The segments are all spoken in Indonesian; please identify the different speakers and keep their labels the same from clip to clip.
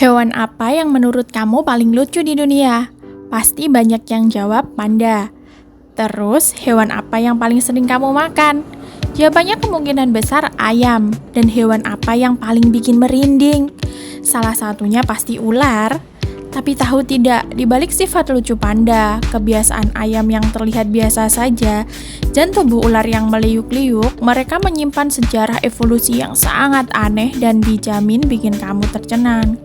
Speaker 1: Hewan apa yang menurut kamu paling lucu di dunia? Pasti banyak yang jawab panda. Terus, hewan apa yang paling sering kamu makan? Jawabannya kemungkinan besar ayam. Dan hewan apa yang paling bikin merinding? Salah satunya pasti ular. Tapi tahu tidak, di balik sifat lucu panda, kebiasaan ayam yang terlihat biasa saja, dan tubuh ular yang meliuk-liuk, mereka menyimpan sejarah evolusi yang sangat aneh dan dijamin bikin kamu tercengang.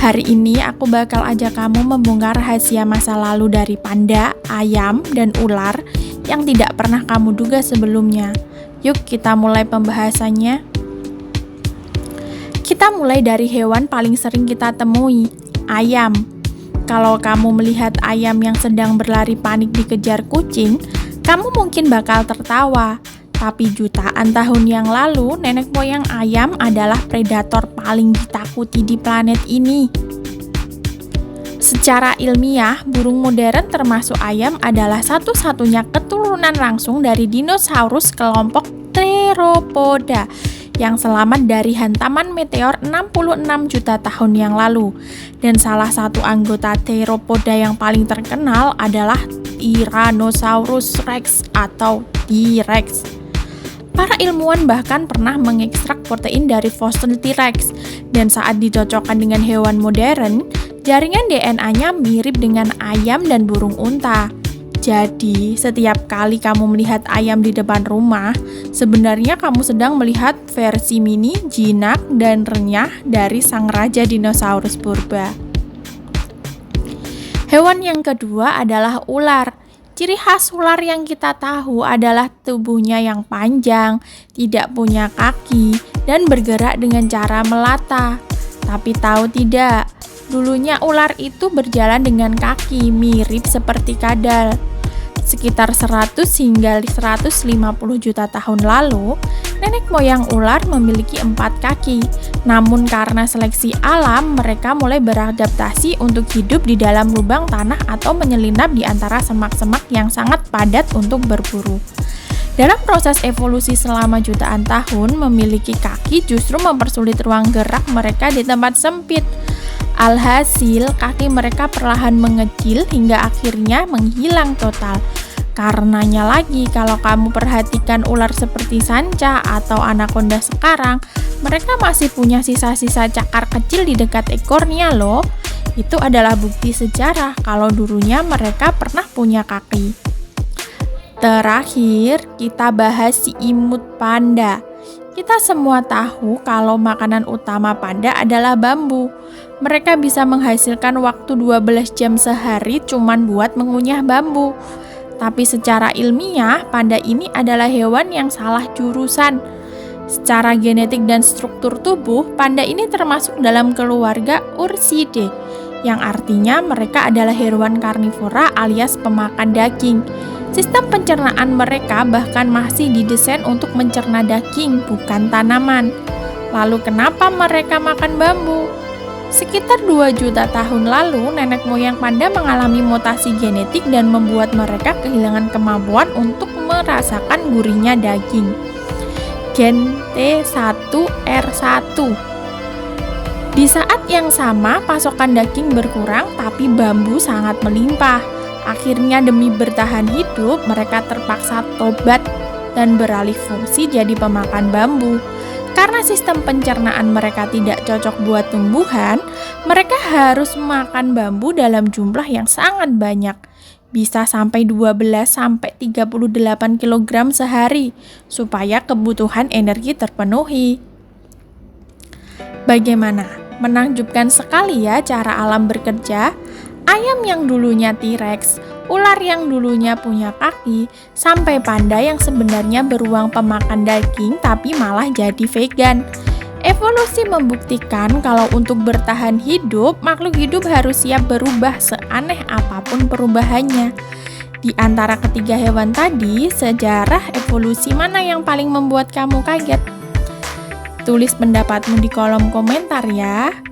Speaker 1: Hari ini aku bakal ajak kamu membongkar rahasia masa lalu dari panda, ayam, dan ular yang tidak pernah kamu duga sebelumnya. Yuk kita mulai pembahasannya. Kita mulai dari hewan paling sering kita temui, ayam. Kalau kamu melihat ayam yang sedang berlari panik dikejar kucing, kamu mungkin bakal tertawa. Tapi jutaan tahun yang lalu, nenek moyang ayam adalah predator paling ditakuti di planet ini. Secara ilmiah, burung modern termasuk ayam adalah satu-satunya keturunan langsung dari dinosaurus kelompok Theropoda yang selamat dari hantaman meteor 66 juta tahun yang lalu. Dan salah satu anggota Theropoda yang paling terkenal adalah Tyrannosaurus Rex atau T-Rex. Para ilmuwan bahkan pernah mengekstrak protein dari fosil T-Rex, dan saat dicocokkan dengan hewan modern, jaringan DNA-nya mirip dengan ayam dan burung unta. Jadi, setiap kali kamu melihat ayam di depan rumah, sebenarnya kamu sedang melihat versi mini, jinak, dan renyah dari sang raja dinosaurus purba. Hewan yang kedua adalah ular. Ciri khas ular yang kita tahu adalah tubuhnya yang panjang, tidak punya kaki, dan bergerak dengan cara melata. Tapi tahu tidak, dulunya ular itu berjalan dengan kaki, mirip seperti kadal. Sekitar 100 hingga 150 juta tahun lalu, nenek moyang ular memiliki 4 kaki. Namun karena seleksi alam, mereka mulai beradaptasi untuk hidup di dalam lubang tanah atau menyelinap di antara semak-semak yang sangat padat untuk berburu. Dalam proses evolusi selama jutaan tahun, memiliki kaki justru mempersulit ruang gerak mereka di tempat sempit. Alhasil, kaki mereka perlahan mengecil hingga akhirnya menghilang total. Karenanya lagi, kalau kamu perhatikan ular seperti sanca atau anaconda sekarang, mereka masih punya sisa-sisa cakar kecil di dekat ekornya loh. Itu adalah bukti sejarah kalau dulunya mereka pernah punya kaki. Terakhir, kita bahas si imut panda. Kita semua tahu kalau makanan utama panda adalah bambu. Mereka bisa menghasilkan waktu 12 jam sehari cuman buat mengunyah bambu. Tapi secara ilmiah, panda ini adalah hewan yang salah jurusan. Secara genetik dan struktur tubuh, panda ini termasuk dalam keluarga Ursidae, yang artinya mereka adalah hewan karnivora alias pemakan daging. Sistem pencernaan mereka bahkan masih didesain untuk mencerna daging, bukan tanaman. Lalu kenapa mereka makan bambu? Sekitar 2 juta tahun lalu, nenek moyang panda mengalami mutasi genetik dan membuat mereka kehilangan kemampuan untuk merasakan gurihnya daging. Gen T1R1. Di saat yang sama, pasokan daging berkurang, tapi bambu sangat melimpah. Akhirnya demi bertahan hidup, mereka terpaksa tobat dan beralih fungsi jadi pemakan bambu. Karena sistem pencernaan mereka tidak cocok buat tumbuhan, mereka harus makan bambu dalam jumlah yang sangat banyak. Bisa sampai 12-38 kg sehari, supaya kebutuhan energi terpenuhi. Bagaimana? Menakjubkan sekali ya cara alam bekerja. Ayam yang dulunya T-Rex, ular yang dulunya punya kaki, sampai panda yang sebenarnya beruang pemakan daging tapi malah jadi vegan. Evolusi membuktikan kalau untuk bertahan hidup, makhluk hidup harus siap berubah seaneh apapun perubahannya. Di antara ketiga hewan tadi, sejarah evolusi mana yang paling membuat kamu kaget? Tulis pendapatmu di kolom komentar ya.